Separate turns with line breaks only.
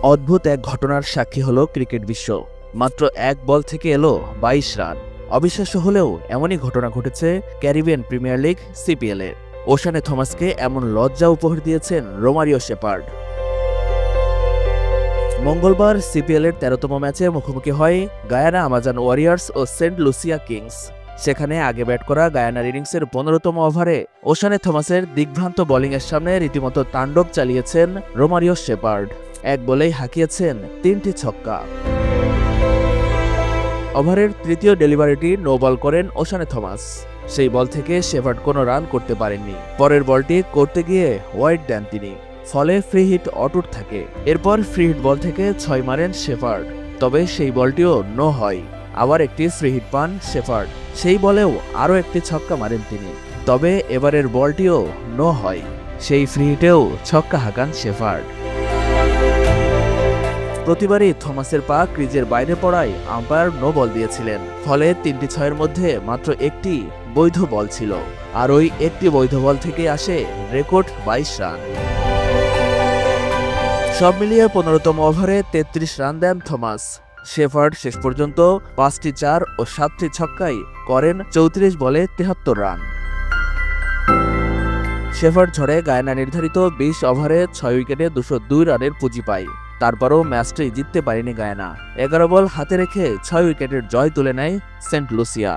অদ্ভুত এক ঘটনার সাক্ষী হলো ক্রিকেট বিশ্ব। মাত্র এক বল থেকে এলো ২২ রান। অবিশ্বাস্য হলেও এমনই ঘটনা ঘটেছে ক্যারিবিয়ান প্রিমিয়ার লিগ সিপিএল এ। ওশানে থমাসকে এমন লজ্জা উপহার দিয়েছেন রোমারিও শেপার্ড। মঙ্গলবার সিপিএল এর ১৩তম ম্যাচে মুখোমুখি হয় গায়ানা আমাজন ওয়ারিয়র্স ও সেন্ট লুসিয়া কিংস। সেখানে আগে ব্যাট করা গায়ানার ইনিংসের ১৫তম ওভারে ওশানে থমাসের দিগ্ভ্রান্ত বোলিংয়ের সামনে রীতিমতো তাণ্ডব চালিয়েছেন রোমারিও শেপার্ড। এক বলেই হাঁকিয়েছেন ৩টি ছক্কা। ওভারের তৃতীয় ডেলিভারিটি নো বল করেন ওশানে থমাস। সেই বল থেকে শেপার্ড কোনো রান করতে পারেননি। পরের বলটি করতে গিয়ে ওয়াইড দেন তিনি, ফলে ফ্রি হিট অটুট থাকে। এরপর ফ্রি হিট বল থেকে ৬ মারেন শেপার্ড, তবে সেই বলটিও নো হয়। আবার একটি ফ্রি হিট পান শেপার্ড, সেই বলেও আরও একটি ছক্কা মারেন তিনি, তবে এবারের বলটিও নো হয়। সেই ফ্রি হিটেও ছক্কা হাঁকান শেপার্ড। প্রতিবারই থমাসের পা ক্রিজের বাইরে পড়ায় আম্পায়ার নো বল দিয়েছিলেন, ফলে ৩টি ৬-এর মধ্যে মাত্র একটি বৈধ বল ছিল। আর ওই একটি বৈধ বল থেকে আসে রেকর্ড ২২ রান। সব মিলিয়ে ১৫তম ওভারে ৩৩ রান দেন থমাস। শেপার্ড শেষ পর্যন্ত ৫টি ৪ ও ৭টি ছক্কায় করেন ৩৪ বলে ৭৩ রান। শেপার্ড ঝড়ে গায়ানা নির্ধারিত ২০ ওভারে ৬ উইকেটে ২০২ রানের পুঁজি পায়। তারপরও ম্যাচটি জিততে পারেনি গায়ানা। ১১ বল হাতে রেখে ৬ উইকেটের জয় তুলে নেয় সেন্ট লুসিয়া।